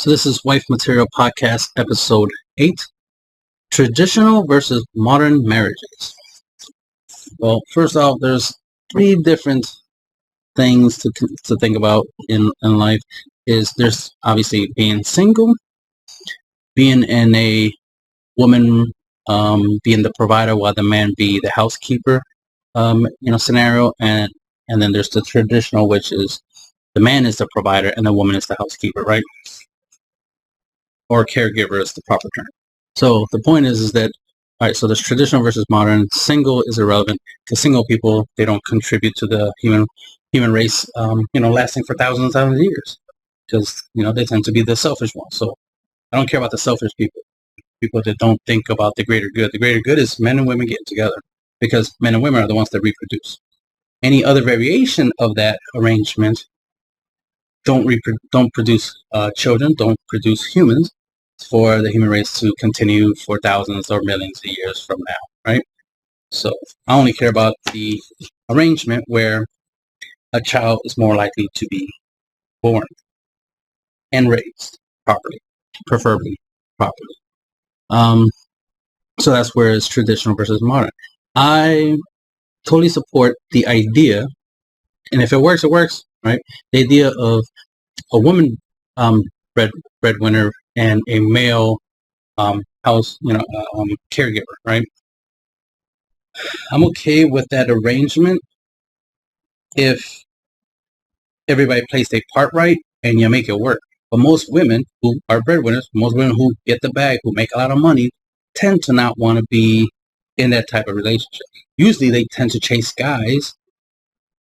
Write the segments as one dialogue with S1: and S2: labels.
S1: So this is Wife Material Podcast, episode 8, Traditional versus Modern Marriages. Well, first off, there's 3 different things to think about in life. There's obviously being single, being in a woman being the provider while the man be the housekeeper, scenario, and then there's the traditional, which is the man is the provider and the woman is the housekeeper, right? Or caregiver is the proper term. So the point is that, all right, so there's traditional versus modern. Single is irrelevant because single people, they don't contribute to the human race, lasting for thousands and thousands of years because, they tend to be the selfish ones. So I don't care about the selfish people that don't think about the greater good. The greater good is men and women getting together because men and women are the ones that reproduce. Any other variation of that arrangement don't produce children, don't produce humans for the human race to continue for thousands or millions of years from now, right? So I only care about the arrangement where a child is more likely to be born and raised properly, preferably properly. So that's where it's traditional versus modern. I totally support the idea, and if it works, it works, right? The idea of a woman breadwinner and a male caregiver, right? I'm okay with that arrangement if everybody plays their part right and you make it work. But most women who are breadwinners, most women who get the bag, who make a lot of money, tend to not want to be in that type of relationship. Usually they tend to chase guys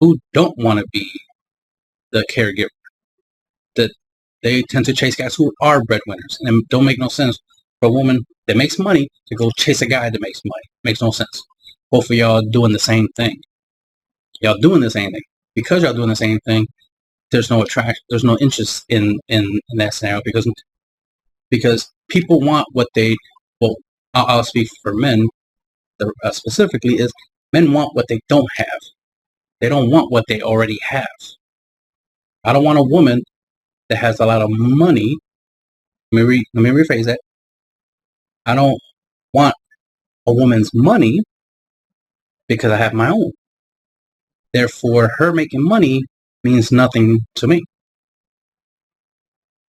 S1: who don't want to be the caregiver. They tend to chase guys who are breadwinners. And it don't make no sense for a woman that makes money to go chase a guy that makes money. Makes no sense. Both of y'all doing the same thing. Y'all doing the same thing. Because y'all doing the same thing, there's no attraction, there's no interest in that scenario because people want what they, well, I'll speak for men specifically, is men want what they don't have. They don't want what they already have. I don't want a woman that has a lot of money. Let me rephrase that. I don't want a woman's money because I have my own. Therefore, her making money means nothing to me.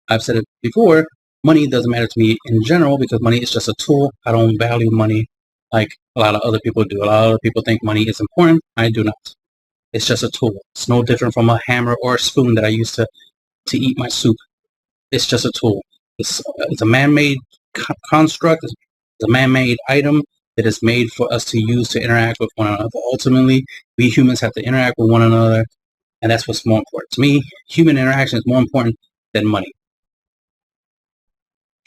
S1: I've said it before, money doesn't matter to me in general because money is just a tool. I don't value money like a lot of other people do. A lot of other people think money is important. I do not. It's just a tool. It's no different from a hammer or a spoon that I use to eat my soup. It's just a tool. It's a man-made construct. It's a man-made item that is made for us to use to interact with one another. Ultimately, we humans have to interact with one another, and that's what's more important. To me, human interaction is more important than money.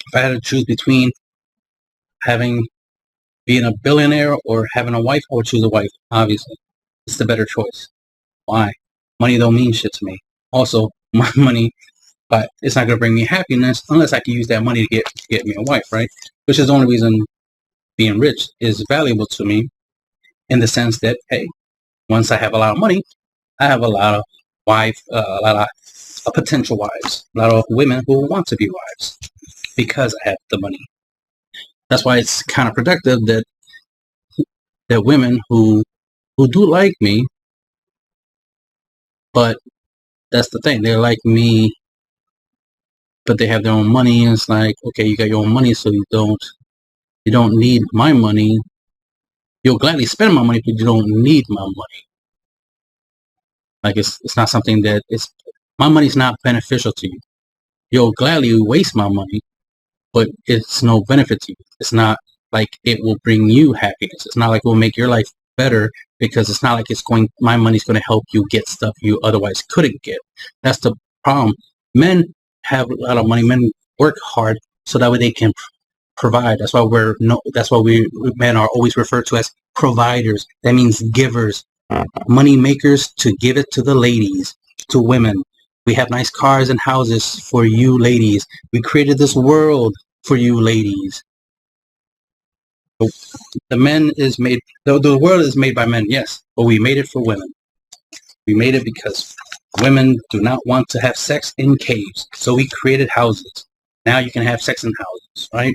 S1: If I had to choose between being a billionaire or having a wife, I would choose a wife, obviously. It's the better choice. Why? Money don't mean shit to me. Also, my money, but it's not going to bring me happiness unless I can use that money to get me a wife, right? Which is the only reason being rich is valuable to me, in the sense that, hey, once I have a lot of money, I have a lot of potential wives, a lot of women who want to be wives because I have the money. That's why it's counterproductive that women who do like me, but that's the thing, they like me, but they have their own money, and it's like, okay, you got your own money, so you don't need my money. You'll gladly spend my money, but you don't need my money. Like it's not something that my money's not beneficial to you. You'll gladly waste my money, but it's no benefit to you. It's not like it will bring you happiness. It's not like it will make your life better because it's not like my money's going to help you get stuff you otherwise couldn't get. That's the problem. Men have a lot of money. Men work hard so that way they can provide. That's why we men are always referred to as providers. That means givers, money makers, to give it to the ladies, to women. We have nice cars and houses for you ladies. We created this world for you ladies. The world is made by men, yes, but we made it for women. We made it because women do not want to have sex in caves, so we created houses. Now you can have sex in houses, right?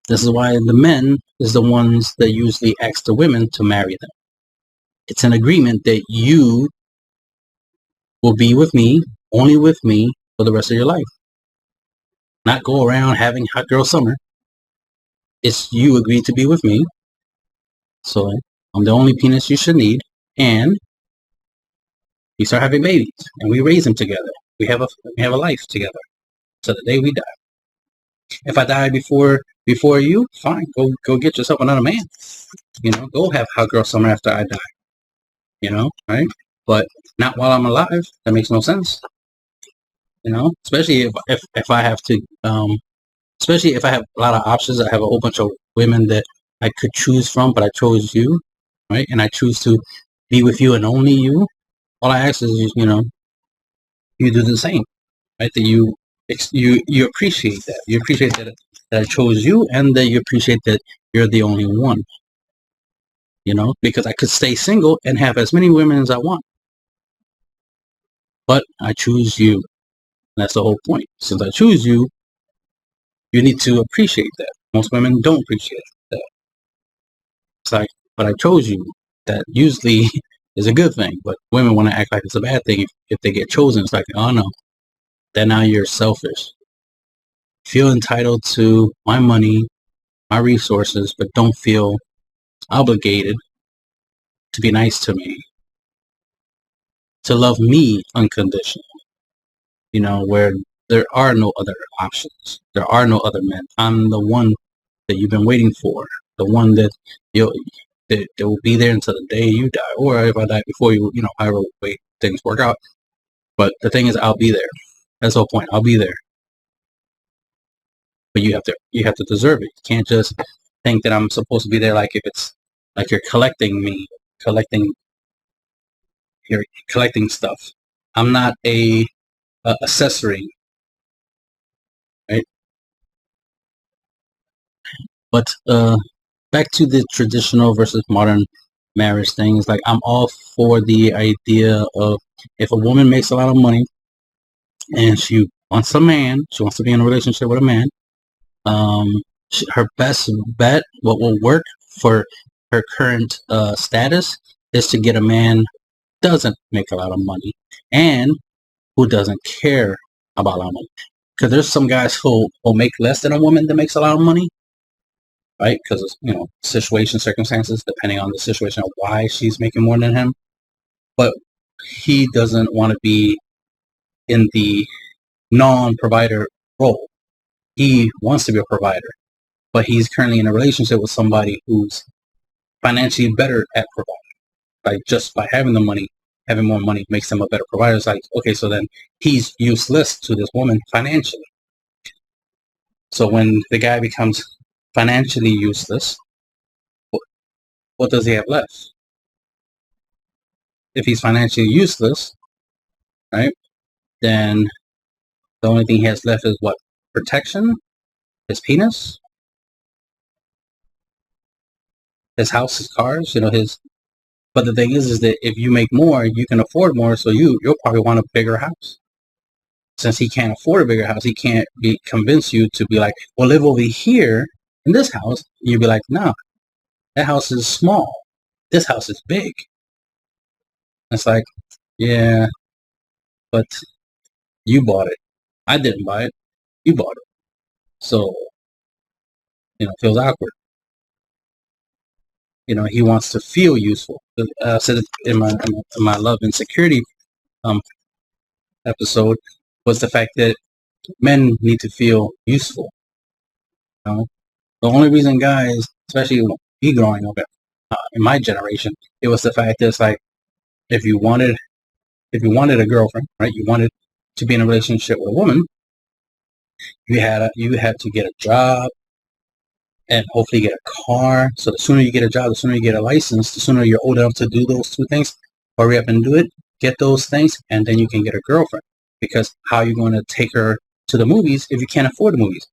S1: This is why the men is the ones that usually ask the women to marry them. It's an agreement that you will be with me, only with me, for the rest of your life. Not go around having hot girl summer. It's you agreed to be with me. So I'm the only penis you should need. And we start having babies. And we raise them together. We have a life together. So the day we die. If I die before you, fine. Go get yourself another man. You know, go have hot girl summer after I die. You know, right? But not while I'm alive. That makes no sense. You know, especially if I have to, especially if I have a lot of options. I have a whole bunch of women that I could choose from, but I chose you, right? And I choose to be with you and only you. All I ask is, you know, you do the same, right? That you appreciate that. You appreciate that I chose you, and that you appreciate that you're the only one. You know, because I could stay single and have as many women as I want, but I choose you. That's the whole point. Since I choose you, you need to appreciate that. Most women don't appreciate that. It's like, but I chose you. That usually is a good thing, but women want to act like it's a bad thing if they get chosen. It's like, oh no, then now you're selfish. Feel entitled to my money, my resources, but don't feel obligated to be nice to me, to love me unconditionally. You know, where there are no other options. There are no other men. I'm the one that you've been waiting for. The one that that will be there until the day you die, or if I die before you, you know, however way things work out. But the thing is, I'll be there. That's the whole point. I'll be there. But you have to deserve it. You can't just think that I'm supposed to be there like if it's like you're collecting me, you're collecting stuff. I'm not a accessory, right? But back to the traditional versus modern marriage thing. It's like I'm all for the idea of if a woman makes a lot of money and she wants a man, she wants to be in a relationship with a man, her best bet, what will work for her current status, is to get a man who doesn't make a lot of money and who doesn't care about a lot of money. Because there's some guys who will make less than a woman that makes a lot of money, right? Because of, you know, circumstances, depending on the situation of why she's making more than him. But he doesn't want to be in the non-provider role. He wants to be a provider, but he's currently in a relationship with somebody who's financially better at providing. Like, just by having the money, having more money makes him a better provider. It's like, okay, so then he's useless to this woman financially. So when the guy becomes financially useless, what does he have left? If he's financially useless, right, then the only thing he has left is what? Protection? His penis? His house, his cars, you know, his... But the thing is that if you make more, you can afford more, so you'll probably want a bigger house. Since he can't afford a bigger house, he can't convince you to be like, well, live over here in this house. You'd be like, no, that house is small. This house is big. It's like, yeah, but you bought it. I didn't buy it. You bought it. So, you know, it feels awkward. You know, he wants to feel useful. I said it in my love and security episode, was the fact that men need to feel useful. You know? The only reason guys, especially me growing up in my generation, it was the fact that it's like, if you wanted a girlfriend, right? You wanted to be in a relationship with a woman, you had to get a job and hopefully get a car. So the sooner you get a job, the sooner you get a license, the sooner you're old enough to do those two things. Hurry up and do it. Get those things, and then you can get a girlfriend. Because how are you going to take her to the movies if you can't afford the movies?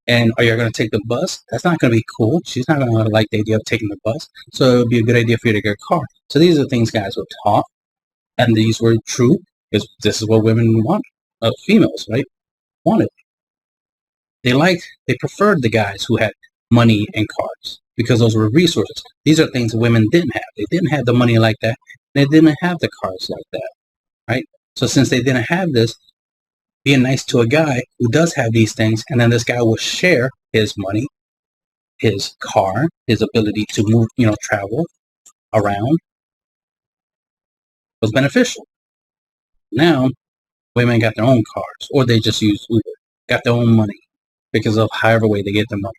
S1: And are you going to take the bus? That's not going to be cool. She's not going to like the idea of taking the bus. So it would be a good idea for you to get a car. So these are things guys were taught, and these were true, because this is what women want. females, right, wanted. They preferred the guys who had money and cars because those were resources. These are things women didn't have. They didn't have the money like that. They didn't have the cars like that, right? So since they didn't have this, being nice to a guy who does have these things, and then this guy will share his money, his car, his ability to move, travel around, was beneficial. Now, women got their own cars, or they just use Uber, got their own money because of however way they get their money.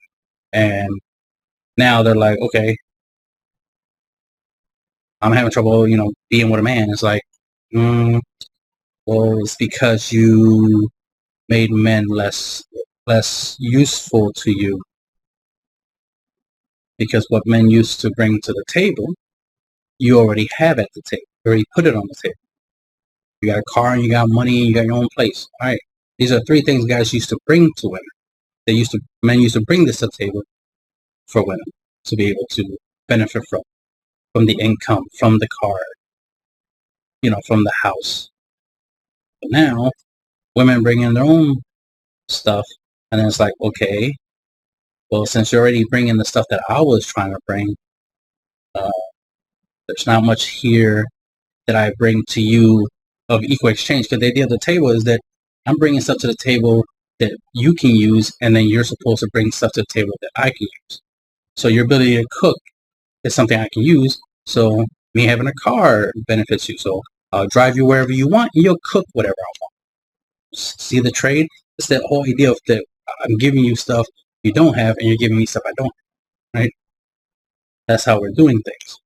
S1: And now they're like, okay, I'm having trouble, being with a man. It's like, well, it's because you made men less useful to you. Because what men used to bring to the table, you already have at the table. You already put it on the table. You got a car and you got money and you got your own place. All right. These are three things guys used to bring to women. Men used to bring this to the table for women to be able to benefit from the income, from the car, from the house. But now, women bring in their own stuff, and then it's like, okay, well, since you're already bringing the stuff that I was trying to bring, there's not much here that I bring to you of equal exchange. Because the idea of the table is that I'm bringing stuff to the table that you can use, and then you're supposed to bring stuff to the table that I can use. So your ability to cook is something I can use. So me having a car benefits you. So I'll drive you wherever you want, and you'll cook whatever I want. See the trade? It's that whole idea of that I'm giving you stuff you don't have, and you're giving me stuff I don't have, right? That's how we're doing things.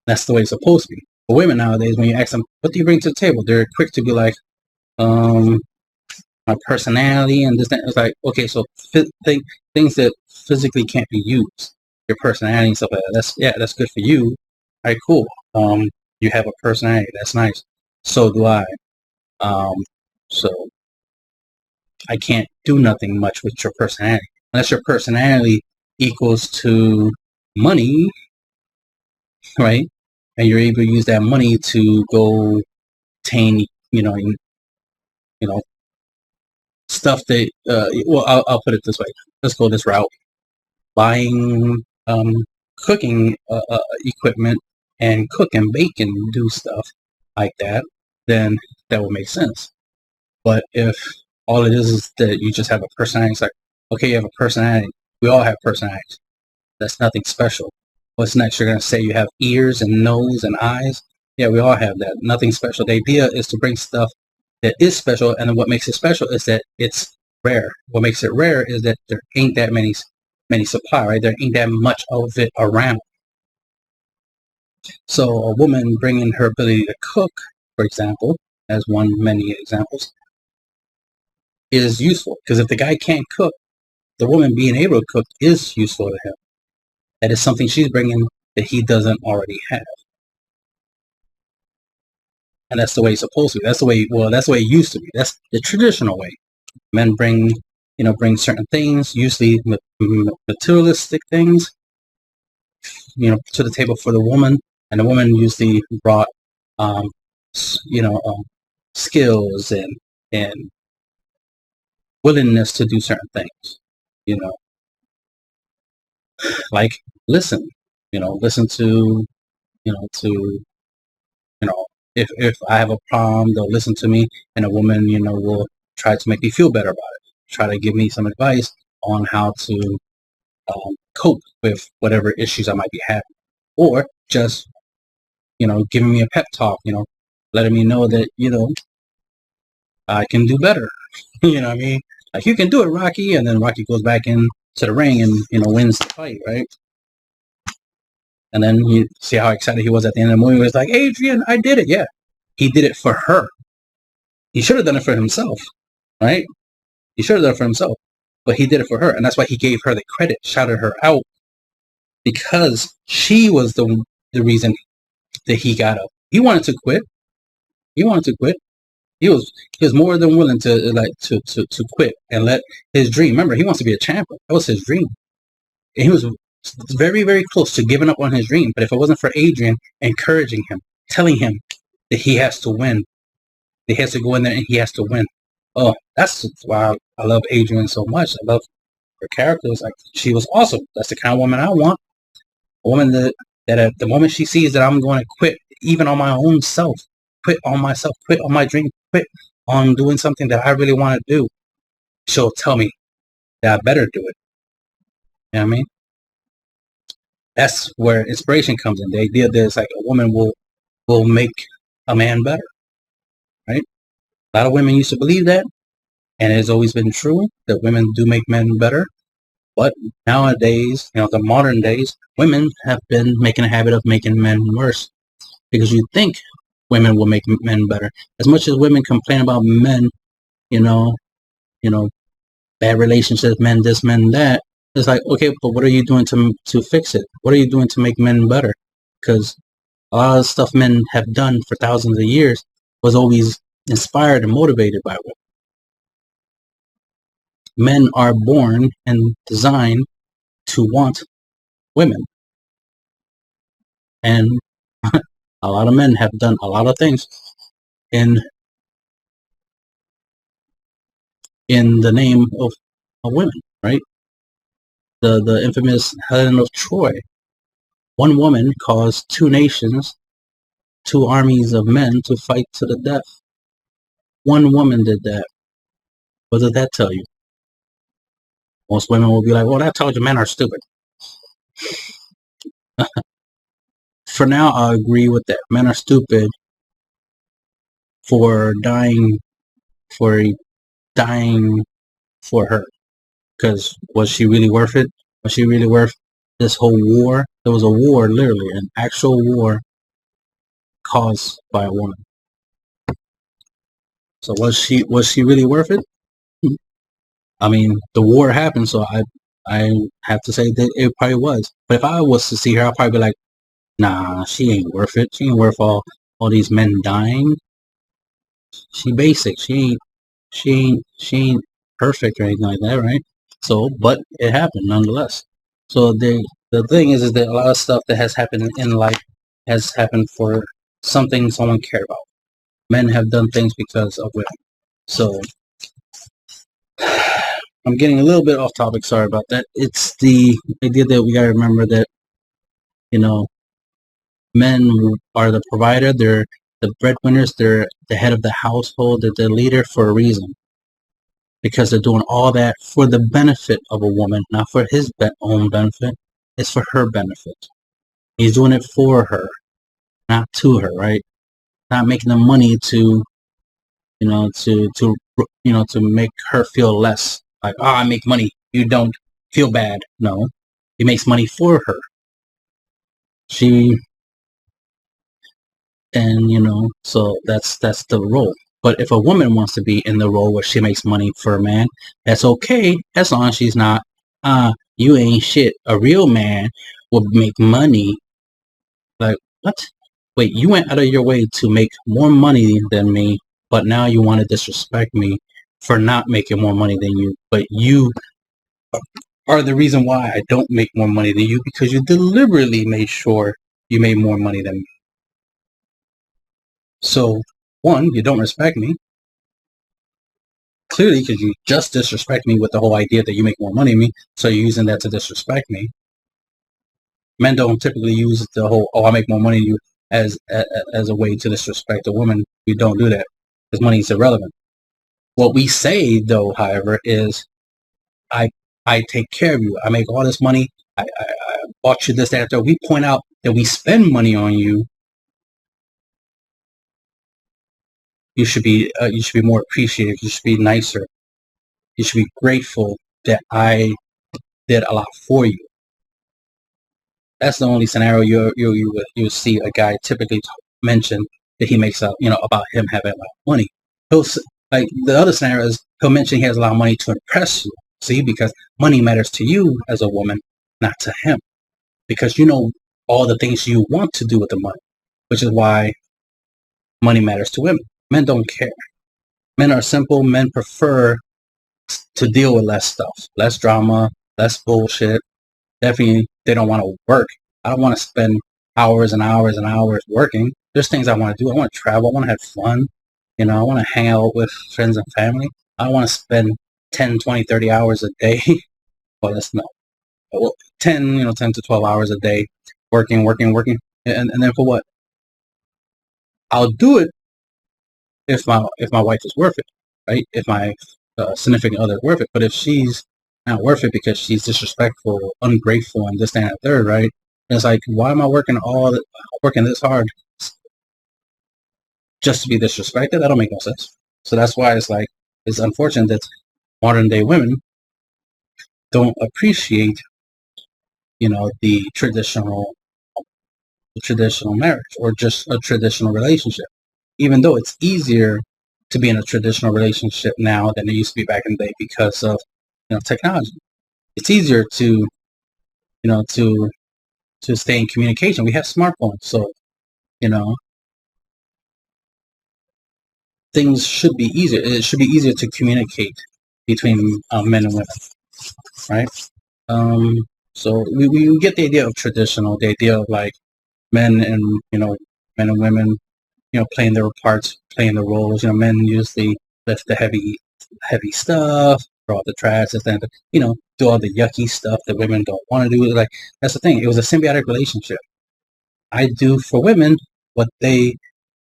S1: That's the way it's supposed to be. But women nowadays, when you ask them, what do you bring to the table? They're quick to be like, my personality and this, that. It's like, okay, so things that physically can't be used, your personality and stuff like that. That's good for you. All right, cool. You have a personality. That's nice. So do I. So I can't do nothing much with your personality unless your personality equals to money, right? And you're able to use that money to go obtain, stuff that. Well, I'll put it this way. Let's go this route: buying cooking equipment and cook and bake and do stuff like that. Then that would make sense. But if all it is that you just have a personality, it's like, okay, you have a personality. We all have personalities. That's nothing special. What's next? You're going to say you have ears and nose and eyes? Yeah, we all have that. Nothing special. The idea is to bring stuff that is special, and what makes it special is that it's rare. What makes it rare is that there ain't that many supply, right? There ain't that much of it around. So a woman bringing her ability to cook, for example, as many examples, is useful. Because if the guy can't cook, the woman being able to cook is useful to him. That is something she's bringing that he doesn't already have. And that's the way it's supposed to be. That's the way it used to be. That's the traditional way. Men bring certain things, usually materialistic things, to the table for the woman. And the woman usually brought, skills and willingness to do certain things, like listen to, if I have a problem, they'll listen to me, and a woman, will try to make me feel better about it, try to give me some advice on how to cope with whatever issues I might be having, or just, giving me a pep talk, letting me know that, I can do better. You know what I mean? Like, you can do it, Rocky, and then Rocky goes back into the ring and, wins the fight, right? And then you see how excited he was at the end of the movie. He was like, Adrian, I did it. Yeah, he did it for her. He should have done it for himself, right? He should have done it for himself, but he did it for her. And that's why he gave her the credit, shouted her out, because she was the reason that he got up. He wanted to quit. He was more than willing to quit and let his dream. Remember, he wants to be a champion. That was his dream. And he was very, very close to giving up on his dream. But if it wasn't for Adrian encouraging him, telling him that he has to win, that he has to go in there and he has to win, Oh, that's why I love Adrian so much. I love her character. Like, she was awesome. That's the kind of woman I want. A woman that at the moment she sees that I'm going to quit, even on my own self, quit on myself, quit on my dream, quit on doing something that I really want to do, she'll tell me that I better do it. You know what I mean? That's where inspiration comes in. The idea that it's like a woman will make a man better, right? A lot of women used to believe that, and it has always been true that women do make men better. But nowadays, the modern days, women have been making a habit of making men worse, because you think women will make men better. As much as women complain about men, you know, bad relationships, men this, men that. It's like, okay, but what are you doing to fix it? What are you doing to make men better? Because a lot of stuff men have done for thousands of years was always inspired and motivated by women. Men are born and designed to want women. And a lot of men have done a lot of things in the name of women, right? The infamous Helen of Troy. One woman caused two nations, two armies of men to fight to the death. One woman did that. What does that tell you? Most women will be like, well, that tells you men are stupid. For now, I agree with that. Men are stupid for dying for her. Because was she really worth it? Was she really worth this whole war? There was a war, literally, an actual war caused by a woman. So was she really worth it? I mean, the war happened, so I have to say that it probably was. But if I was to see her, I'd probably be like, nah, she ain't worth it. She ain't worth all these men dying. She basic. She ain't perfect or anything like that, right? So, but it happened nonetheless. So the thing is that a lot of stuff that has happened in life has happened for something someone cared about. Men have done things because of women. So I'm getting a little bit off topic. Sorry about that. It's the idea that we gotta remember that men are the provider. They're the breadwinners. They're the head of the household. They're the leader for a reason. Because they're doing all that for the benefit of a woman, not for his own benefit. It's for her benefit. He's doing it for her, not to her, right? Not making the money to make her feel less. Like, oh, I make money, you don't feel bad. No, he makes money for her. So that's the role. But if a woman wants to be in the role where she makes money for a man, that's okay, as long as she's not, you ain't shit. A real man will make money. Like, what? Wait, you went out of your way to make more money than me, but now you want to disrespect me for not making more money than you. But you are the reason why I don't make more money than you, because you deliberately made sure you made more money than me. So, one, you don't respect me. Clearly, because you just disrespect me with the whole idea that you make more money than me, so you're using that to disrespect me. Men don't typically use the whole, oh, I make more money than you, as a way to disrespect a woman. We don't do that, because money is irrelevant. What we say, though, however, is, I take care of you. I make all this money. I bought you this, that, that. We point out that we spend money on you. You should be more appreciative. You should be nicer. You should be grateful that I did a lot for you. That's the only scenario you see a guy typically mention that he makes up, about him having a lot of money. Like the other scenario is he'll mention he has a lot of money to impress you. See, because money matters to you as a woman, not to him. Because you know all the things you want to do with the money, which is why money matters to women. Men don't care. Men are simple. Men prefer to deal with less stuff, less drama, less bullshit. Definitely, they don't want to work. I don't want to spend hours and hours and hours working. There's things I want to do. I want to travel. I want to have fun. You know, I want to hang out with friends and family. I want to spend 10, 20, 30 hours a day. Well, that's not. Well, 10, 10 to 12 hours a day working. And then for what? I'll do it if my wife is worth it, right? If my significant other is worth it. But if she's not worth it because she's disrespectful, ungrateful, and this, that, and the third, right? And it's like, why am I working this hard just to be disrespected? That don't make no sense. So that's why it's unfortunate that modern day women don't appreciate, the traditional marriage or just a traditional relationship. Even though it's easier to be in a traditional relationship now than it used to be back in the day because of technology. It's easier to stay in communication. We have smartphones, so things should be easier. It should be easier to communicate between men and women, right? So we get the idea of traditional, the idea of like men and women, playing their parts, playing the roles. Men usually lift the heavy stuff, throw out the trash, and do all the yucky stuff that women don't want to do. Like, that's the thing. It was a symbiotic relationship. I do for women what they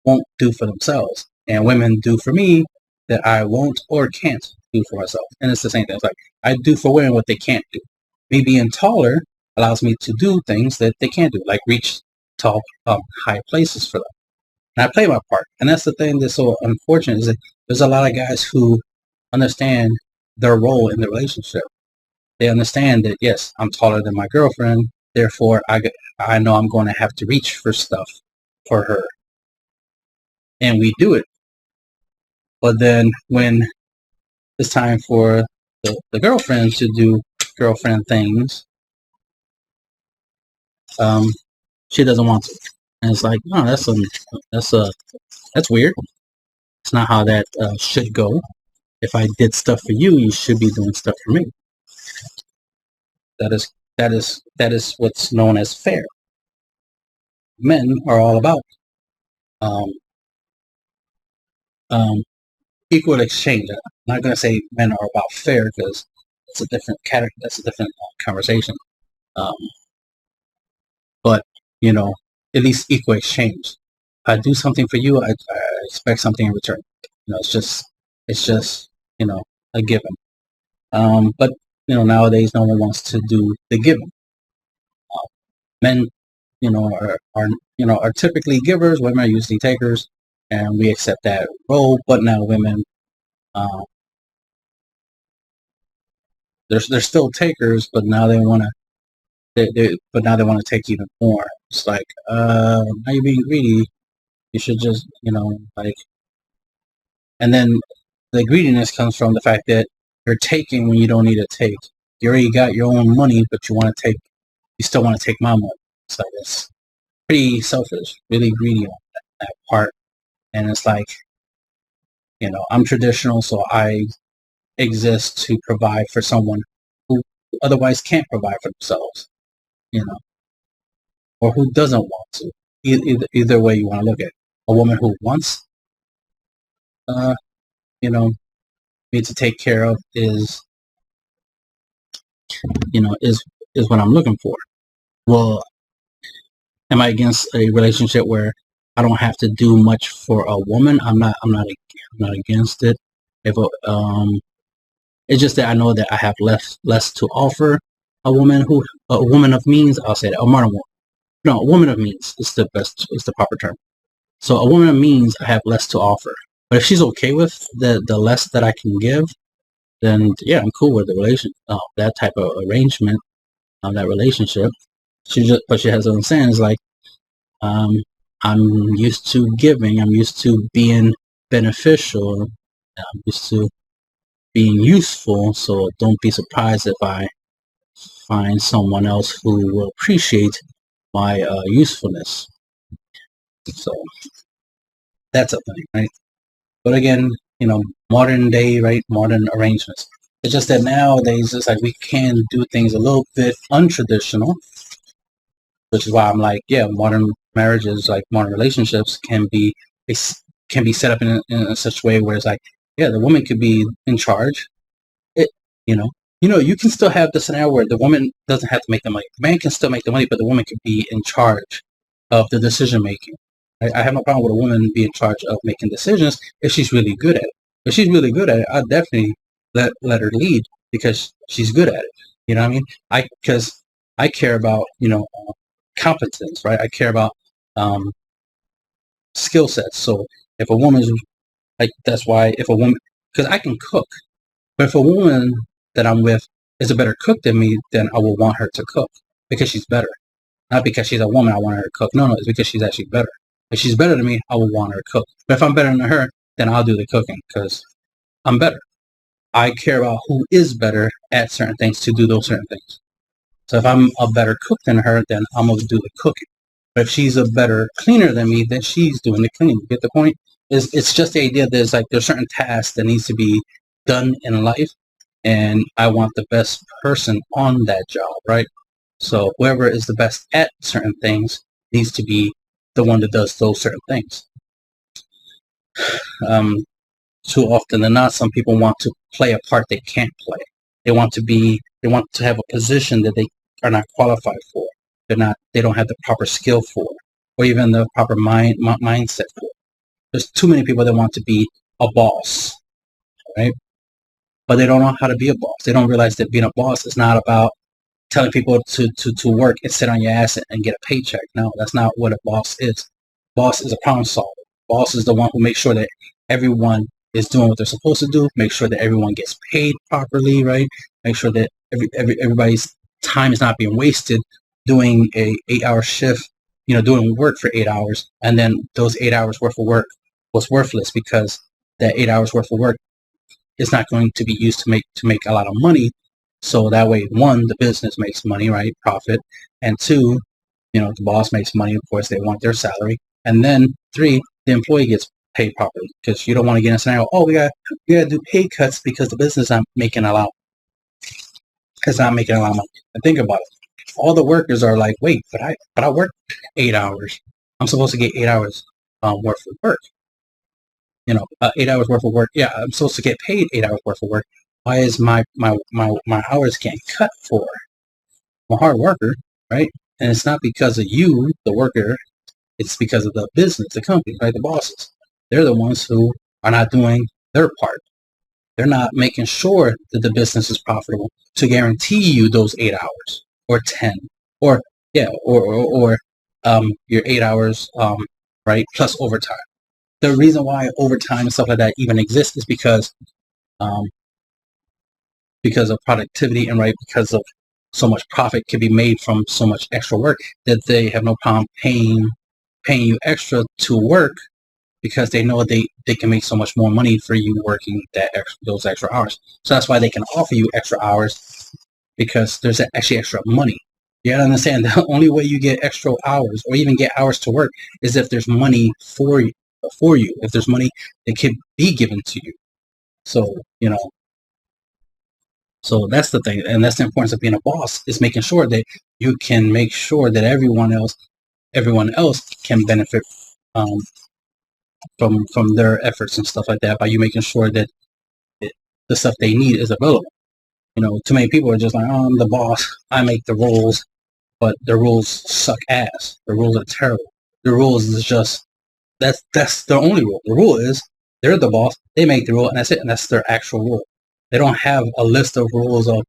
S1: won't do for themselves, and women do for me that I won't or can't do for myself. And it's the same thing. It's like I do for women what they can't do. Me being taller allows me to do things that they can't do, like reach tall, high places for them. And I play my part. And that's the thing that's so unfortunate, is that there's a lot of guys who understand their role in the relationship. They understand that, yes, I'm taller than my girlfriend, therefore I know I'm going to have to reach for stuff for her. And we do it. But then when it's time for the girlfriend to do girlfriend things, she doesn't want to. And it's like, no, that's weird. It's not how that should go. If I did stuff for you, you should be doing stuff for me. That is what's known as fair. Men are all about equal exchange. I'm not going to say men are about fair because it's a different category. That's a different conversation. But at least equal exchange. If I do something for you, I expect something in return. It's just a given. But nowadays no one wants to do the giving. Men, are typically givers. Women are usually takers, and we accept that role. But now women, they're still takers, but now they want to. But now they want to take even more. It's like, now you're being greedy. You should just, and then the greediness comes from the fact that you're taking when you don't need to take. You already got your own money, but you still want to take my money. So it's pretty selfish, really greedy on that part. And it's like, I'm traditional, so I exist to provide for someone who otherwise can't provide for themselves, or who doesn't want to. Either way you want to look at it. A woman who wants, me to take care of is what I'm looking for. Well, am I against a relationship where I don't have to do much for a woman? I'm not against it. It's just that I know that I have less to offer a woman of means. I'll say that a modern woman. No, a woman of means is the proper term. So a woman of means, I have less to offer. But if she's okay with the less that I can give, then yeah, I'm cool with the that type of arrangement, that relationship. But she has what I'm saying is like, I'm used to giving. I'm used to being beneficial. I'm used to being useful. So don't be surprised if I find someone else who will appreciate my usefulness. So that's a thing, right? But again, modern day, right? Modern arrangements. It's just that nowadays it's like we can do things a little bit untraditional, which is why I'm like, yeah, modern marriages, like modern relationships, can can be set up in such a way where it's like, yeah, the woman could be in charge. It, you know, you can still have the scenario where the woman doesn't have to make the money. The man can still make the money, but the woman could be in charge of the decision making. I have no problem with a woman being in charge of making decisions if she's really good at it. If she's really good at it, I'd definitely let her lead because she's good at it. You know what I mean? Because I care about, competence, right? I care about skill sets. So if a woman's like, that's why if a woman, because I can cook, but if a woman that I'm with is a better cook than me, then I will want her to cook because she's better. Not because she's a woman, I want her to cook. No, it's because she's actually better. If she's better than me, I will want her to cook. But if I'm better than her, then I'll do the cooking because I'm better. I care about who is better at certain things to do those certain things. So if I'm a better cook than her, then I'm going to do the cooking. But if she's a better cleaner than me, then she's doing the cleaning. You get the point? It's just the idea that there's certain tasks that needs to be done in life, and I want the best person on that job, right? So whoever is the best at certain things needs to be the one that does those certain things. Too often than not, some people want to play a part they can't play. They want to have a position that they are not qualified for. They don't have the proper skill for, or even the proper mindset for. There's too many people that want to be a boss, right? But they don't know how to be a boss. They don't realize that being a boss is not about telling people to work and sit on your ass and get a paycheck. No, that's not what a boss is. Boss is a problem solver. Boss is the one who makes sure that everyone is doing what they're supposed to do. Make sure that everyone gets paid properly, right? Make sure that everybody's time is not being wasted doing a 8-hour shift, doing work for 8 hours, and then those 8 hours worth of work was worthless because that 8 hours worth of work is not going to be used to make a lot of money. So that way, one, the business makes money, right? Profit. And two, the boss makes money. Of course, they want their salary. And then three, the employee gets paid properly because you don't want to get in a scenario, we got to do pay cuts because the business is not making a lot of money. And think about it. All the workers are like, wait, but I worked 8 hours. I'm supposed to get 8 hours worth of work. 8 hours worth of work. Yeah, I'm supposed to get paid 8 hours worth of work. Why is my hours getting cut for? I'm a hard worker, right? And it's not because of you, the worker. It's because of the business, the company, right? The bosses. They're the ones who are not doing their part. They're not making sure that the business is profitable to guarantee you those 8 hours or 10 or your 8 hours, right? Plus overtime. The reason why overtime and stuff like that even exists is because of productivity and because of so much profit can be made from so much extra work that they have no problem paying you extra to work because they know they can make so much more money for you working those extra hours. So that's why they can offer you extra hours because there's actually extra money. You gotta understand the only way you get extra hours or even get hours to work is if there's money for you. If there's money that can be given to you. So, so that's the thing. And that's the importance of being a boss, is making sure that you can make sure that everyone else can benefit from their efforts and stuff like that by you making sure that the stuff they need is available. Too many people are just like, I'm the boss, I make the rules, but the rules suck ass. The rules are terrible. The rules is just, that's the only rule. The rule is they're the boss, they make the rule, and that's it, and that's their actual rule. They don't have a list of rules of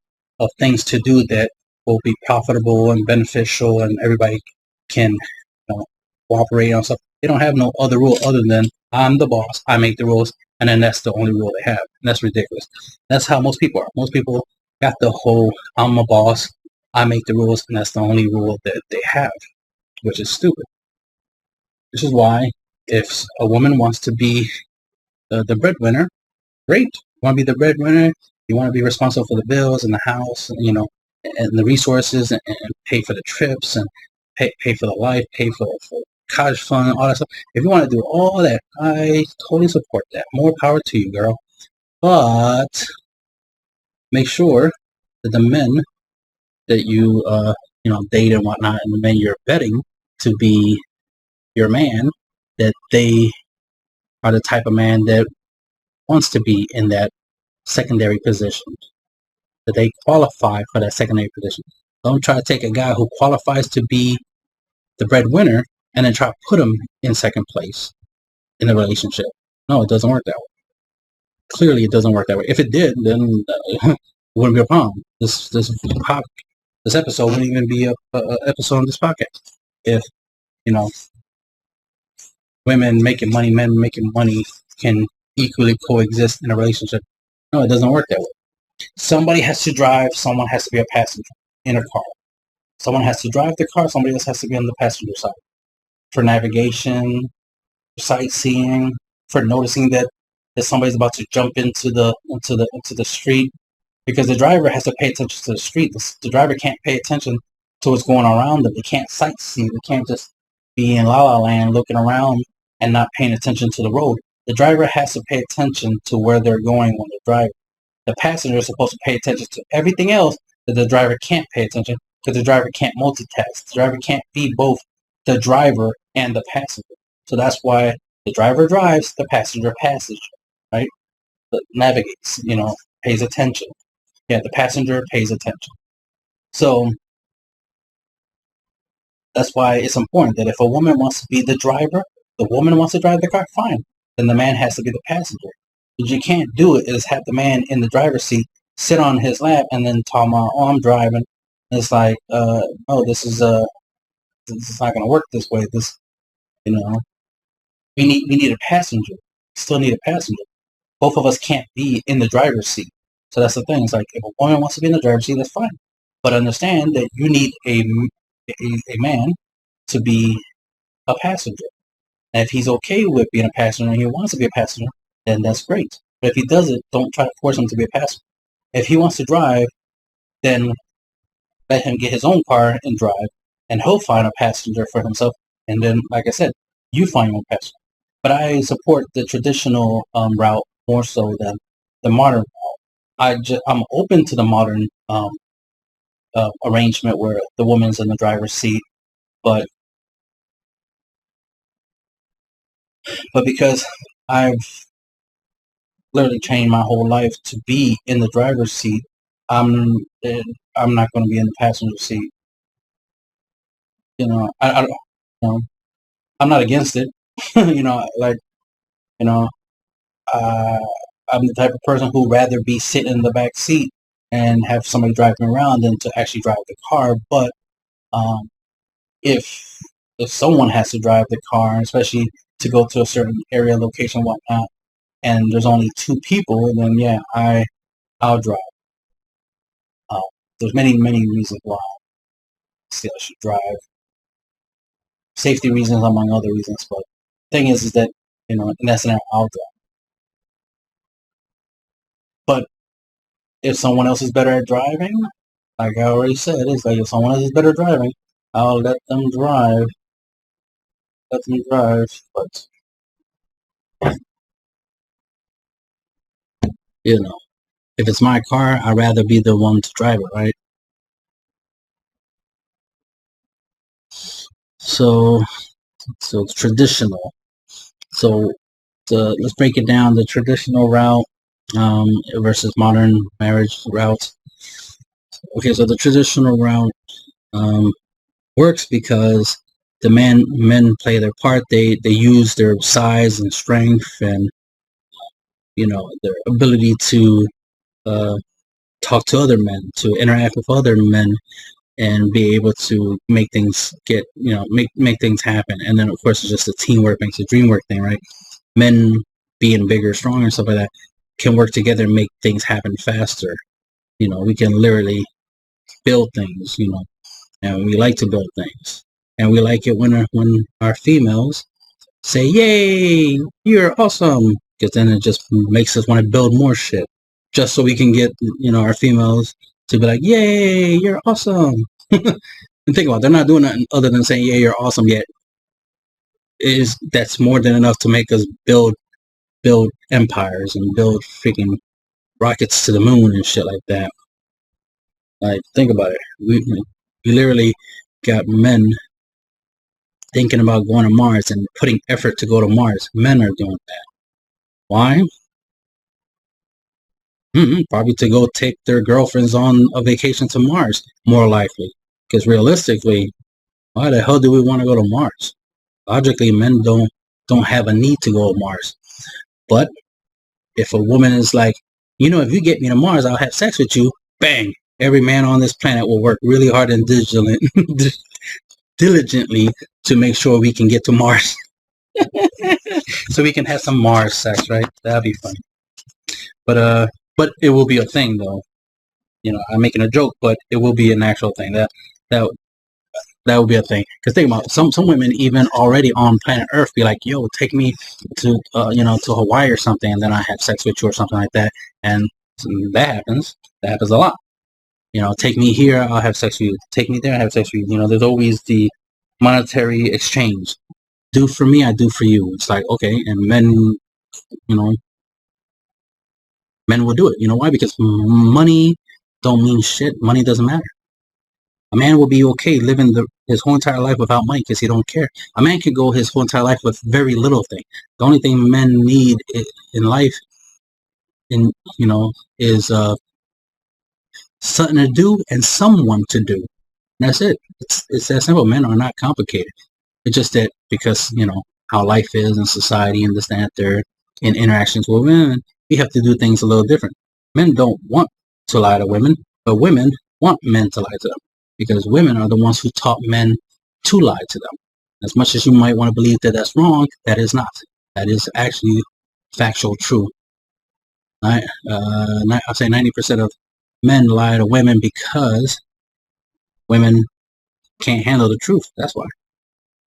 S1: things to do that will be profitable and beneficial and everybody can cooperate on stuff. They don't have no other rule other than I'm the boss, I make the rules, and then that's the only rule they have. And that's ridiculous. That's how most people are. Most people got the whole I'm a boss, I make the rules, and that's the only rule that they have, which is stupid. This is why if a woman wants to be the breadwinner, great. You want to be the breadwinner, you want to be responsible for the bills and the house, and the resources, and pay for the trips, and pay for the life, pay for college fund, all that stuff. If you want to do all that, I totally support that. More power to you, girl. But make sure that the men that you date and whatnot, and the men you're betting to be your man, that they are the type of man that wants to be in that secondary position, that they qualify for that secondary position. Don't try to take a guy who qualifies to be the breadwinner and then try to put him in second place in a relationship. No, it doesn't work that way. Clearly, it doesn't work that way. If it did, then it wouldn't be a problem. This episode wouldn't even be a episode on this podcast. If, you know, women making money, men making money can equally coexist in a relationship. No, it doesn't work that way. Somebody has to drive, someone has to be a passenger in a car. Someone has to drive the car, somebody else has to be on the passenger side. For navigation, for sightseeing, for noticing that somebody's about to jump into the street, because the driver has to pay attention to the street. The driver can't pay attention to what's going on around them. They can't sightsee. They can't just be in La La Land looking around and not paying attention to the road. The driver has to pay attention to where they're going when they're driving. The passenger is supposed to pay attention to everything else that the driver can't pay attention, because the driver can't multitask. The driver can't be both the driver and the passenger. So that's why the driver drives, the passenger passes, right? Navigates, pays attention. Yeah, the passenger pays attention. So that's why it's important that if a woman wants to be the driver, the woman wants to drive the car, fine. Then the man has to be the passenger. What you can't do is have the man in the driver's seat sit on his lap and then talk about, oh, I'm driving. And it's like, no, this is not going to work this way. We need a passenger. We still need a passenger. Both of us can't be in the driver's seat. So that's the thing. It's like, if a woman wants to be in the driver's seat, that's fine. But understand that you need a man to be a passenger. And if he's okay with being a passenger and he wants to be a passenger, then that's great. But if he doesn't, don't try to force him to be a passenger. If he wants to drive, then let him get his own car and drive, and he'll find a passenger for himself. And then, like I said, you find your own passenger. But I support the traditional route more so than the modern route. I'm open to the modern arrangement where the woman's in the driver's seat, but because I've literally trained my whole life to be in the driver's seat, I'm not going to be in the passenger seat. I'm not against it. I'm the type of person who'd rather be sitting in the back seat and have somebody drive me around than to actually drive the car. But if someone has to drive the car, especially to go to a certain area, location, whatnot, and there's only two people, then yeah, I'll drive. There's many reasons why I should drive. Safety reasons among other reasons, but the thing is that, in that scenario, I'll drive. But if someone else is better at driving, like I already said, it's like if someone else is better at driving, I'll let them drive. But if it's my car, I'd rather be the one to drive it, right? So it's traditional. So let's break it down: the traditional route versus modern marriage route. Okay, so the traditional route works because the men play their part. They use their size and strength and their ability to talk to other men, to interact with other men, and be able to make things make things happen. And then of course it's just the teamwork makes the dream work thing, right? Men being bigger, stronger, and stuff like that can work together and make things happen faster. We can literally build things, and we like to build things. And we like it when our females say, "Yay, you're awesome," because then it just makes us want to build more shit, just so we can get our females to be like, "Yay, you're awesome." And think about it, they're not doing nothing other than saying, "Yay, you're awesome," yet that's more than enough to make us build empires and build freaking rockets to the moon and shit like that. Like, think about it. We literally got men thinking about going to Mars and putting effort to go to Mars. Men are doing that. Why? Probably to go take their girlfriends on a vacation to Mars, more likely. Because realistically, why the hell do we want to go to Mars? Logically, men don't have a need to go to Mars. But if a woman is like, if you get me to Mars, I'll have sex with you, bang, every man on this planet will work really hard and diligently to make sure we can get to Mars. So we can have some Mars sex, right? That'd be funny. But it will be a thing, though. I'm making a joke, but it will be an actual thing. That would be a thing. Because think about it, some women even already on planet Earth be like, "Yo, take me to to Hawaii or something, and then I have sex with you or something like that." And that happens. That happens a lot. Take me here, I'll have sex with you. Take me there, I have sex with you. There's always the monetary exchange. Do for me, I do for you. It's like, okay, and men will do it. You know why? Because money don't mean shit. Money doesn't matter. A man will be okay living his whole entire life without money because he don't care. A man can go his whole entire life with very little thing. The only thing men need in life, is something to do and someone to do. And that's it. It's that simple. Men are not complicated. It's just that because how life is in society and this and that, they're in interactions with women, we have to do things a little different. Men don't want to lie to women, but women want men to lie to them because women are the ones who taught men to lie to them. As much as you might want to believe that that's wrong, that is not. That is actually factual true. I'll say 90% of men lie to women because women can't handle the truth. That's why.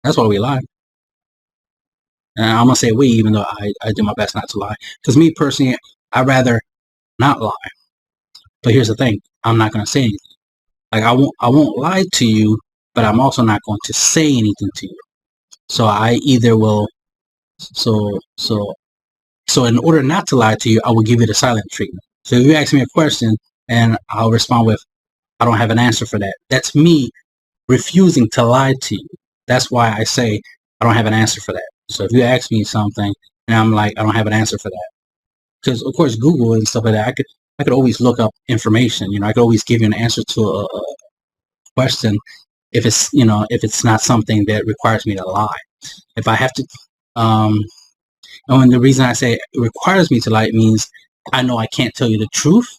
S1: That's why we lie. And I'm going to say we, even though I do my best not to lie. Because me personally, I'd rather not lie. But here's the thing. I'm not going to say anything. Like, I won't lie to you, but I'm also not going to say anything to you. So I either will, so in order not to lie to you, I will give you the silent treatment. So if you ask me a question and I'll respond with, I don't have an answer for that. That's me refusing to lie to you. That's why I say I don't have an answer for that. So if you ask me something and I'm like, I don't have an answer for that. Because of course Google and stuff like that, I could always look up information. I could always give you an answer to a question if it's not something that requires me to lie. If I have to, and the reason I say it requires me to lie, it means I know I can't tell you the truth.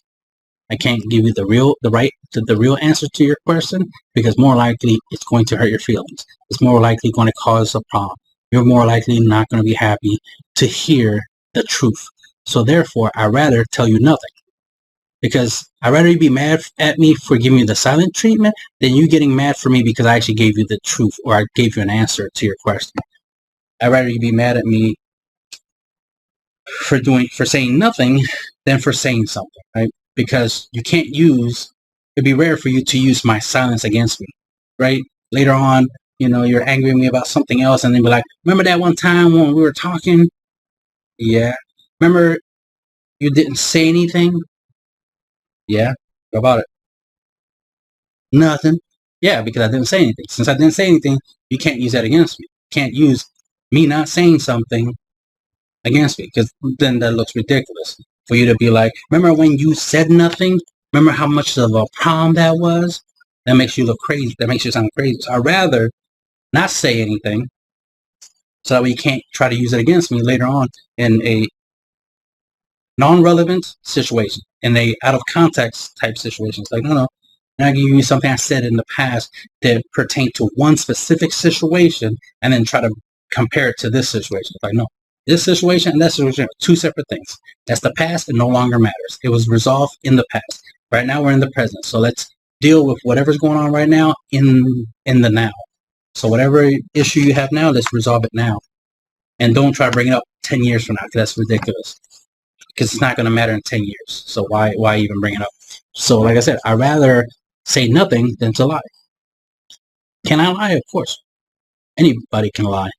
S1: I can't give you the real answer to your question because more likely it's going to hurt your feelings. It's more likely going to cause a problem. You're more likely not going to be happy to hear the truth. So therefore, I'd rather tell you nothing. Because I'd rather you be mad at me for giving me the silent treatment than you getting mad for me because I actually gave you the truth or I gave you an answer to your question. I'd rather you be mad at me for saying nothing than for saying something, right? Because you can't it'd be rare for you to use my silence against me, right? Later on, you're angry at me about something else and then be like, remember that one time when we were talking? Yeah. Remember you didn't say anything? Yeah. What about it? Nothing. Yeah, because I didn't say anything. Since I didn't say anything, you can't use that against me. You can't use me not saying something against me because then that looks ridiculous. For you to be like, remember when you said nothing? Remember how much of a problem that was? That makes you look crazy. That makes you sound crazy. So I'd rather not say anything so that way you can't try to use it against me later on in a non-relevant situation, in a out of context type situation. It's like, no, and I give you something I said in the past that pertained to one specific situation and then try to compare it to this situation. It's like, no, this situation and that situation are two separate things. That's the past and no longer matters. It was resolved in the past. Right now we're in the present. So let's deal with whatever's going on right now in the now. So whatever issue you have now, let's resolve it now. And don't try to bring it up 10 years from now because that's ridiculous. Because it's not going to matter in 10 years. So why even bring it up? So like I said, I'd rather say nothing than to lie. Can I lie? Of course. Anybody can lie.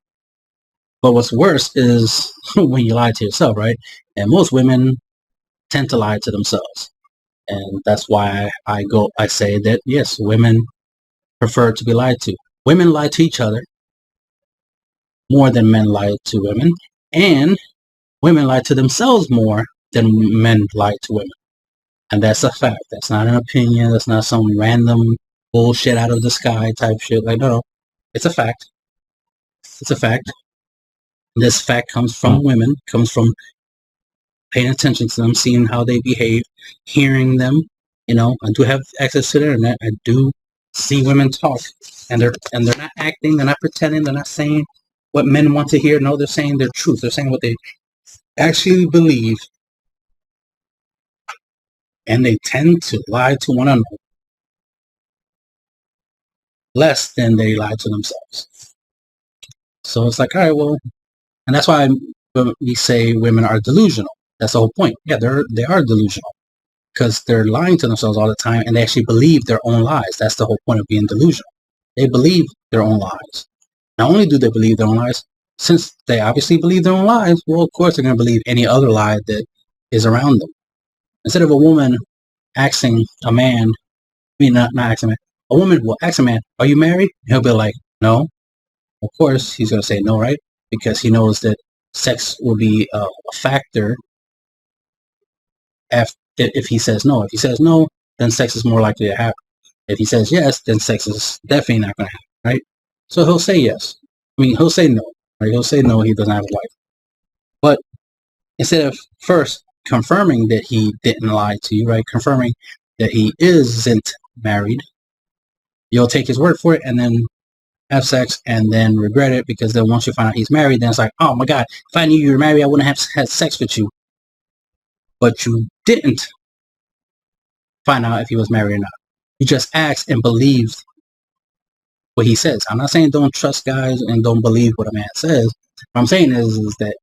S1: But what's worse is when you lie to yourself, right? And most women tend to lie to themselves. And that's why I say that, yes, women prefer to be lied to. Women lie to each other more than men lie to women. And women lie to themselves more than men lie to women. And that's a fact. That's not an opinion. That's not some random bullshit out of the sky type shit. Like, no. It's a fact. It's a fact. This fact comes from women, comes from paying attention to them, seeing how they behave, hearing them. You know, I do have access to the internet. I do see women talk, and they're not acting, they're not pretending, they're not saying what men want to hear. No, they're saying their truth. They're saying what they actually believe, and they tend to lie to one another less than they lie to themselves. So it's like, all right, well, and that's why we say women are delusional. That's the whole point. Yeah, they are delusional because they're lying to themselves all the time, and they actually believe their own lies. That's the whole point of being delusional. They believe their own lies. Not only do they believe their own lies, since they obviously believe their own lies, well, of course they're going to believe any other lie that is around them. Instead of a woman asking a man, not asking a man, a woman will ask a man, are you married? And he'll be like, no. Of course, he's going to say no, right? Because he knows that sex will be a factor if he says no. If he says no, then sex is more likely to happen. If he says yes, then sex is definitely not going to happen, right? So he'll say yes. I mean, he'll say no, right? He'll say no, he doesn't have a wife. But instead of first confirming that he didn't lie to you, right? Confirming that he isn't married, you'll take his word for it and then have sex and then regret it, because then once you find out he's married, then it's like, oh my God, if I knew you were married, I wouldn't have had sex with you. But you didn't find out if he was married or not. You just asked and believed what he says. I'm not saying don't trust guys and don't believe what a man says. What I'm saying is that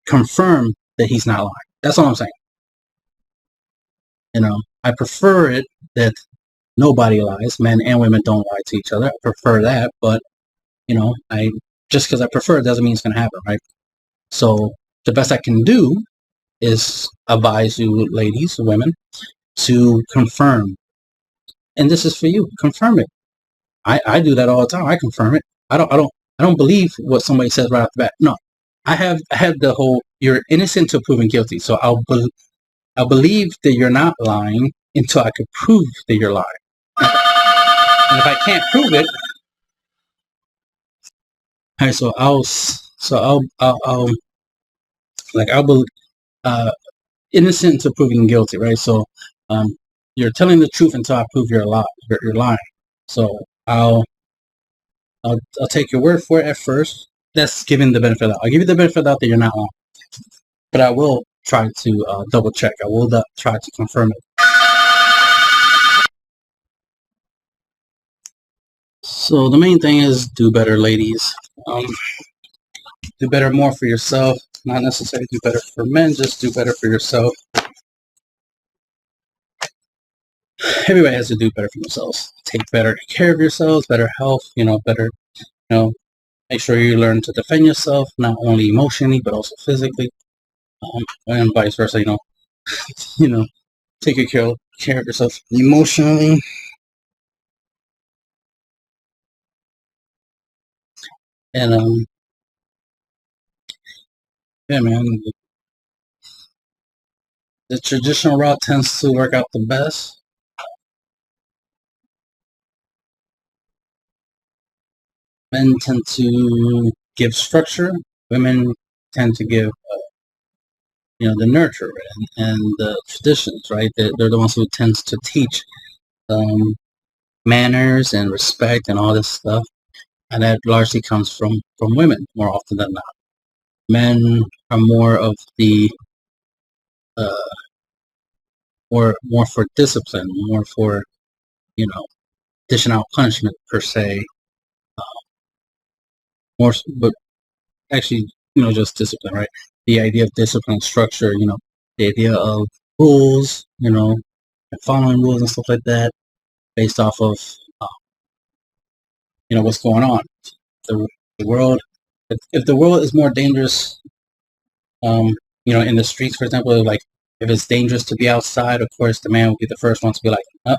S1: confirm that he's not lying. That's all I'm saying. You know, I prefer it that nobody lies. Men and women don't lie to each other. I prefer that, but you know, just because I prefer it doesn't mean it's going to happen, right? So the best I can do is advise you, ladies, women, to confirm. And this is for you. Confirm it. I do that all the time. I confirm it. I don't believe what somebody says right off the bat. No, I have the whole you're innocent until proven guilty. So I'll believe that you're not lying until I can prove that you're lying. And if I can't prove it, all right, so I'll innocent until proven guilty, right? So you're telling the truth until I prove you're lying. So I'll take your word for it at first. That's giving the benefit of the doubt. I'll give you the benefit of the doubt that you're not lying, but I will try to double check. I will try to confirm it. So the main thing is do better, ladies. Do better more for yourself. Not necessarily do better for men, just do better for yourself. Everybody has to do better for themselves. Take better care of yourselves, better health, better, make sure you learn to defend yourself, not only emotionally, but also physically. And vice versa, take care of yourself emotionally. And, yeah, man, the traditional route tends to work out the best. Men tend to give structure. Women tend to give, the nurture and the traditions, right? They're the ones who tends to teach manners and respect and all this stuff. And that largely comes from women more often than not. Men are more of the more for discipline, more for dishing out punishment per se. More, but actually, just discipline, right? The idea of discipline, structure, the idea of rules, and following rules and stuff like that, based off of what's going on. The world, if the world is more dangerous, in the streets, for example, like if it's dangerous to be outside, of course, the man will be the first one to be like, oh,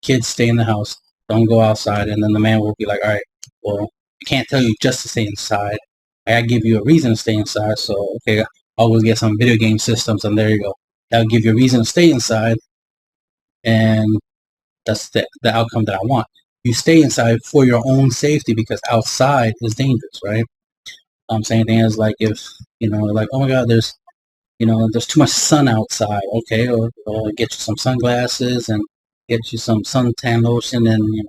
S1: kids, stay in the house, don't go outside. And then the man will be like, all right, well, I can't tell you just to stay inside. I give you a reason to stay inside. So, okay, always get some video game systems, and there you go. That'll give you a reason to stay inside, and that's the outcome that I want. You stay inside for your own safety because outside is dangerous, right? Same thing as like if, like, oh my God, there's too much sun outside. Okay, or get you some sunglasses and get you some suntan lotion, and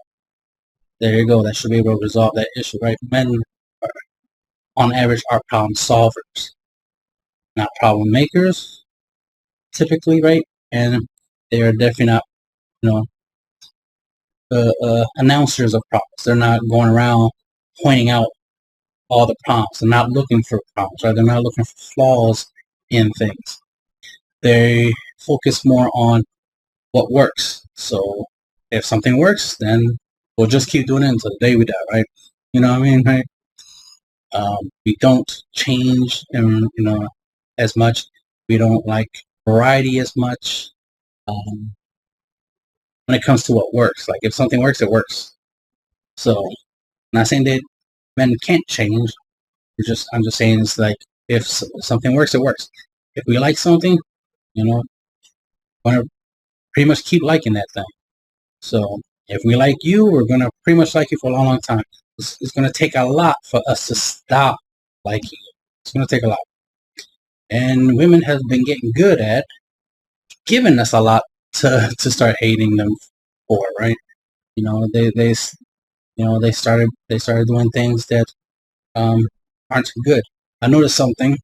S1: there you go. That should be able to resolve that issue, right? Men, are, on average, are problem solvers, not problem makers, typically, right? And they are definitely not, announcers of problems. They're not going around pointing out all the problems. They're not looking for problems, right? They're not looking for flaws in things. They focus more on what works. So if something works, then we'll just keep doing it until the day we die, right? You know what I mean, right? We don't change, as much. We don't like variety as much. When it comes to what works, like if something works, it works. So, I'm not saying that men can't change. I'm just saying it's like if something works, it works. If we like something, we're gonna pretty much keep liking that thing. So if we like you, we're gonna pretty much like you for a long, long time. It's gonna take a lot for us to stop liking you. It's gonna take a lot. And women have been getting good at giving us a lot to start hating them for, right? They started doing things that aren't good. I noticed something.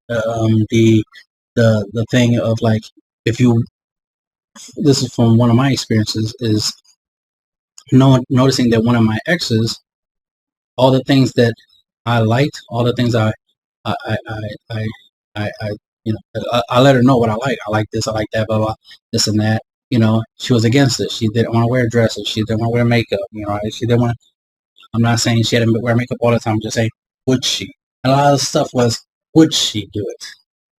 S1: The thing of like, if you, this is from one of my experiences, is noticing that one of my exes, all the things that I liked, all the things I let her know what I like. I like this, I like that, blah blah, this and that. She was against it. She didn't want to wear dresses. She didn't want to wear makeup. She didn't want to. I'm not saying she had to wear makeup all the time. I'm just saying, would she? And a lot of the stuff was, would she do it?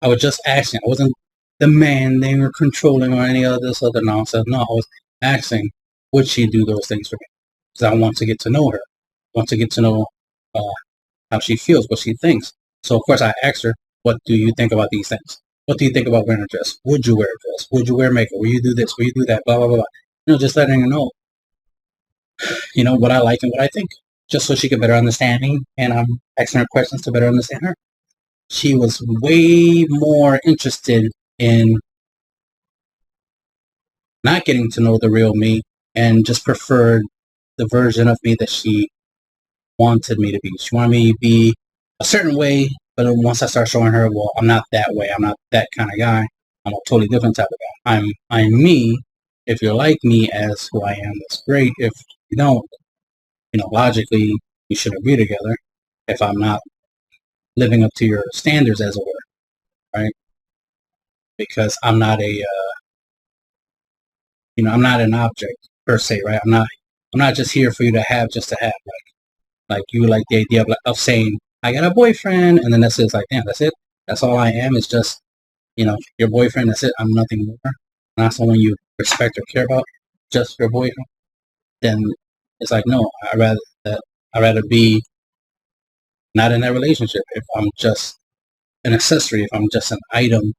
S1: I was just asking. I wasn't demanding or controlling or any of this other nonsense. No, I was asking, would she do those things for me? Because I want to get to know her. I want to get to know how she feels, what she thinks. So, of course, I asked her, what do you think about these things? What do you think about wearing a dress? Would you wear a dress? Would you wear makeup? Will you do this? Will you do that? Blah, blah, blah, blah. Just letting her know, what I like and what I think, just so she could better understand me. And I'm asking her questions to better understand her. She was way more interested in not getting to know the real me and just preferred the version of me that she wanted me to be. She wanted me to be a certain way, but once I start showing her, well, I'm not that way. I'm not that kind of guy. I'm a totally different type of guy. I'm me. If you're like me as who I am, that's great. If you don't, logically, we shouldn't be together if I'm not living up to your standards, as it were, right? Because I'm not I'm not an object per se, right? I'm not just here for you to have just to have. Like you like the idea of saying, I got a boyfriend, and then that's it. It's like, damn, that's it. That's all I am. It's just, your boyfriend. That's it. I'm nothing more. Not someone you respect or care about. Just your boyfriend. Then it's like, no. I'd rather be not in that relationship if I'm just an accessory. If I'm just an item,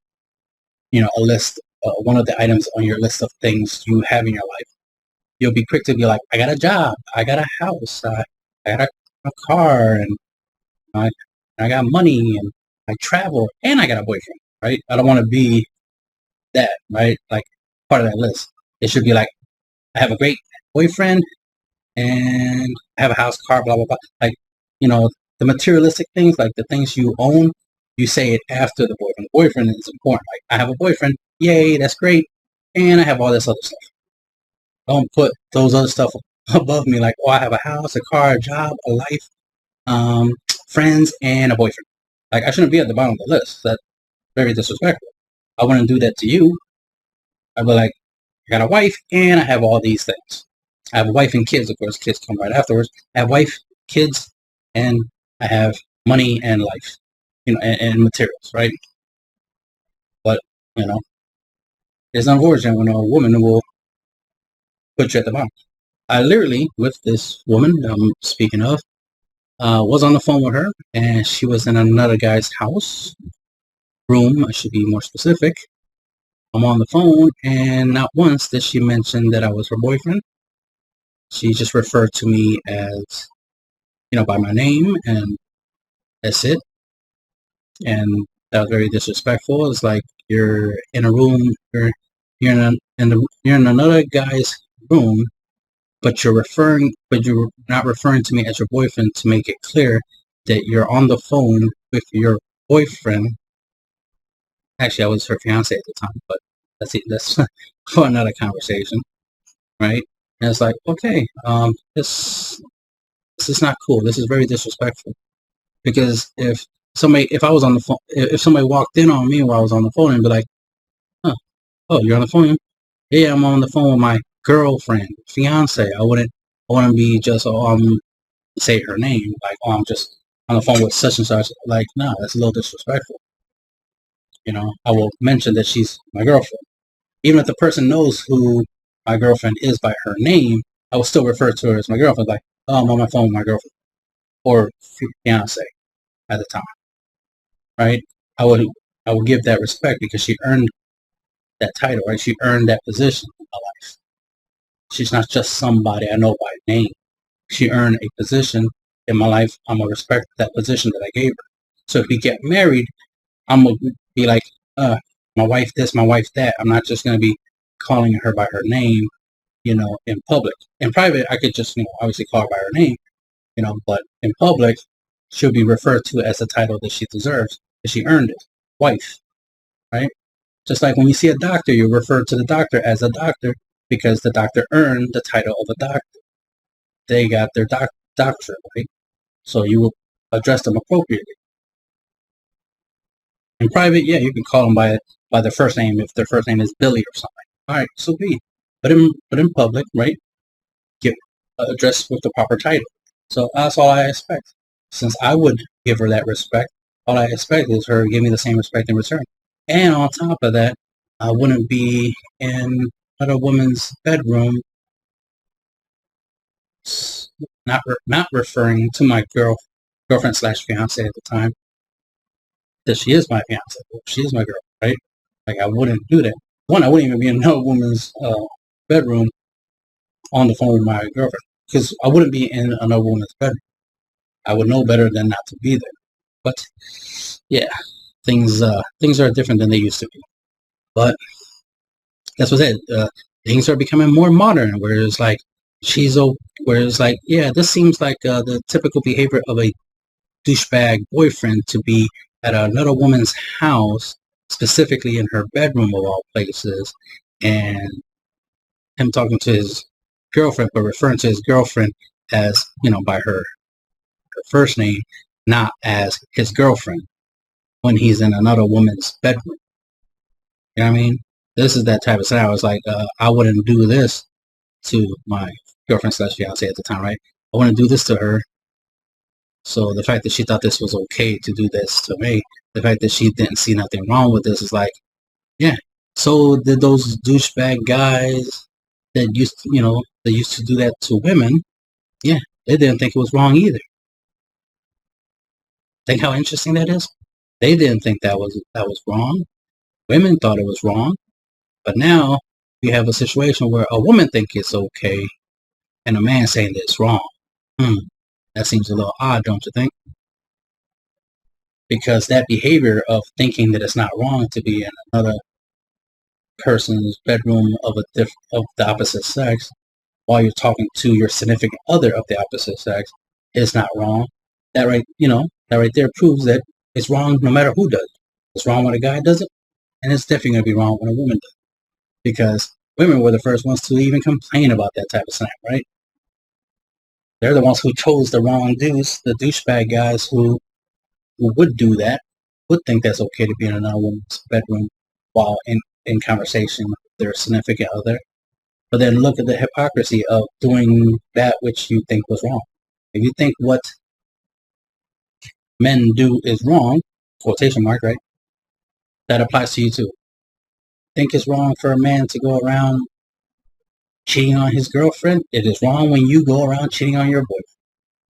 S1: a list, one of the items on your list of things you have in your life. You'll be quick to be like, I got a job, I got a house, I got a car, and I got money, and I travel, and I got a boyfriend, right? I don't want to be that, right? Like, part of that list. It should be like, I have a great boyfriend, and I have a house, car, blah, blah, blah. Like, the materialistic things, like the things you own, you say it after the boyfriend. The boyfriend is important. Like, I have a boyfriend, yay, that's great, and I have all this other stuff. Don't put those other stuff above me, like, oh, I have a house, a car, a job, a life, friends, and a boyfriend. Like, I shouldn't be at the bottom of the list. That's very disrespectful. I wouldn't do that to you. I'd be like, I got a wife, and I have all these things. I have a wife and kids, of course. Kids come right afterwards. I have wife, kids, and I have money and life, and materials, right? But, it's unfortunate when a woman will put you at the bottom. I literally, with this woman I'm speaking of, Was on the phone with her, and she was in another guy's house, room, I should be more specific. I'm on the phone, and not once did she mention that I was her boyfriend. She just referred to me as, by my name, and that's it. And that was very disrespectful. It's like you're in a room, you're in another guy's room, but you're not referring to me as your boyfriend to make it clear that you're on the phone with your boyfriend. Actually, I was her fiance at the time, but that's for another conversation, right? And it's like, okay, this is not cool. This is very disrespectful. Because if I was on the phone, if somebody walked in on me while I was on the phone and be like, oh, you're on the phone? Yeah, I'm on the phone with my girlfriend, fiance. I wouldn't be just, say her name, like, oh, I'm just on the phone with such and such. Like, no, that's a little disrespectful. I will mention that she's my girlfriend. Even if the person knows who my girlfriend is by her name, I will still refer to her as my girlfriend, like, oh, I'm on my phone with my girlfriend, or fiance at the time, right? I would give that respect because she earned that title, right? She earned that position in my life. She's not just somebody I know by name. She earned a position in my life. I'm going to respect that position that I gave her. So if we get married, I'm going to be like, my wife this, my wife that. I'm not just going to be calling her by her name, in public. In private, I could just, obviously call her by her name, but in public, she'll be referred to as the title that she deserves, that she earned it. Wife, right? Just like when you see a doctor, you refer to the doctor as a doctor because the doctor earned the title of a doctor. They got their doctorate, right? So you will address them appropriately. In private, yeah, you can call them by their first name if their first name is Billy or something. All right, so be. But in public, right? Get addressed with the proper title. So that's all I expect. Since I would give her that respect, all I expect is her to give me the same respect in return. And on top of that, I wouldn't be in another woman's bedroom, not referring to my girlfriend slash fiance at the time, that she is my fiance, she is my girl, right? Like, I wouldn't do that. One, I wouldn't even be in another woman's bedroom on the phone with my girlfriend because I wouldn't be in another woman's bedroom. I would know better than not to be there. But yeah, things are different than they used to be. But that's what it. Things are becoming more modern, where it's like yeah, this seems like the typical behavior of a douchebag boyfriend to be at another woman's house, specifically in her bedroom of all places, and him talking to his girlfriend, but referring to his girlfriend as, by her first name, not as his girlfriend when he's in another woman's bedroom. You know what I mean? This is that type of scenario. It's like, I wouldn't do this to my girlfriend slash fiance at the time, right? I wouldn't do this to her. So the fact that she thought this was okay to do this to me, the fact that she didn't see nothing wrong with this is like, yeah. So did those douchebag guys that used to do that to women? Yeah, they didn't think it was wrong either. Think how interesting that is? They didn't think that was wrong. Women thought it was wrong. But now you have a situation where a woman thinks it's okay and a man saying that it's wrong. That seems a little odd, don't you think? Because that behavior of thinking that it's not wrong to be in another person's bedroom of the opposite sex while you're talking to your significant other of the opposite sex is not wrong. That right there proves that it's wrong no matter who does it. It's wrong when a guy does it, and it's definitely going to be wrong when a woman does it. Because women were the first ones to even complain about that type of snap, right? They're the ones who chose the wrong dudes, the douchebag guys who would do that, would think that's okay to be in another woman's bedroom while in conversation with their significant other. But then look at the hypocrisy of doing that which you think was wrong. If you think what men do is wrong, quotation mark, right? That applies to you too. Think it's wrong for a man to go around cheating on his girlfriend? It is wrong when you go around cheating on your boyfriend,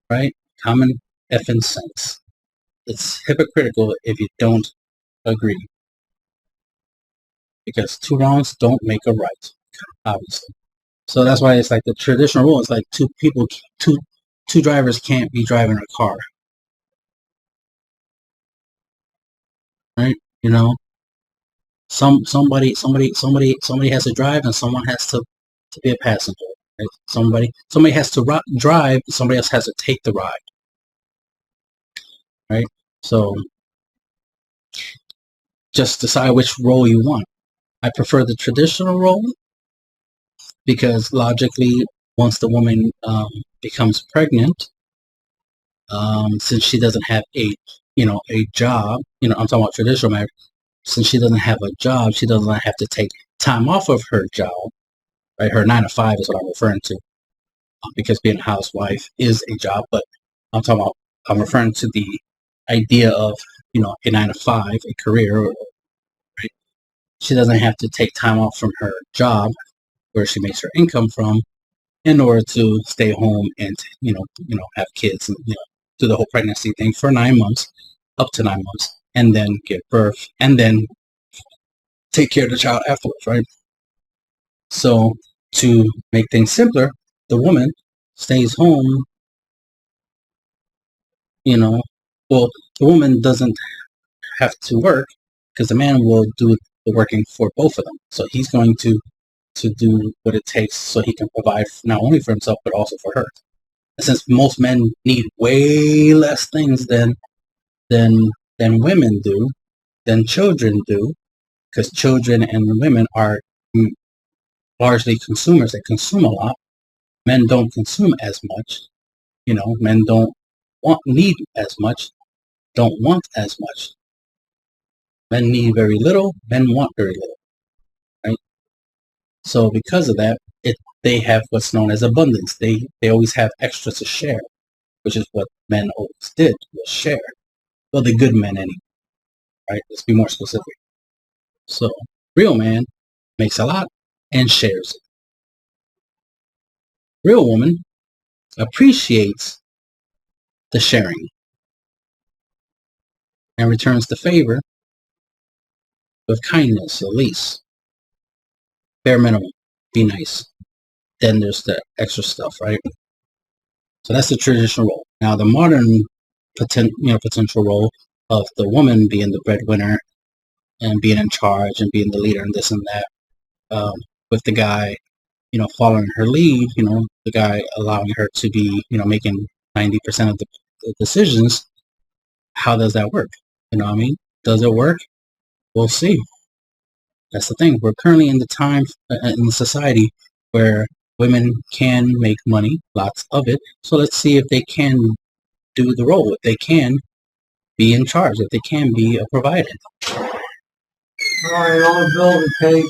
S1: right? effing sense. It's hypocritical if you don't agree. Because two wrongs don't make a right, obviously. So that's why it's like the traditional rule is like two drivers can't be driving a car. Right? You know, somebody has to drive and someone has to be a passenger. Right? Somebody has to drive, somebody else has to take the ride. Right? So just decide which role you want. I prefer the traditional role because logically, once the woman becomes pregnant, since she doesn't have a job, I'm talking about traditional marriage. Since she doesn't have a job, she doesn't have to take time off of her job, right? Her 9 to 5 is what I'm referring to, because being a housewife is a job. But I'm referring to the idea of a 9 to 5, a career, right? She doesn't have to take time off from her job, where she makes her income from, in order to stay home and have kids and do the whole pregnancy thing for 9 months, up to 9 months, and then give birth, and then take care of the child afterwards, right? So to make things simpler, the woman stays home. Well, the woman doesn't have to work because the man will do the working for both of them. So he's going to do what it takes so he can provide not only for himself but also for her. And since most men need way less things than women do, than children do, because children and women are largely consumers. They consume a lot. Men don't consume as much. Men don't need as much, don't want as much. Men need very little, men want very little, right? So because of that, they have what's known as abundance. They always have extra to share, which is what men always did, was share. Well, the good men anyway, right? Let's be more specific. So, real man makes a lot and shares it. Real woman appreciates the sharing and returns the favor with kindness, at least. Bare minimum. Be nice. Then there's the extra stuff, right? So that's the traditional role. Now the modern potential role of the woman being the breadwinner and being in charge and being the leader and this and that, with the guy, following her lead, the guy allowing her to be, making 90% of the decisions. How does that work? You know what I mean? Does it work? We'll see. That's the thing. We're currently in the time in the society where women can make money, lots of it. So let's see if they can do the role, if they can be in charge, if they can be a provider.
S2: All right, all the bills it takes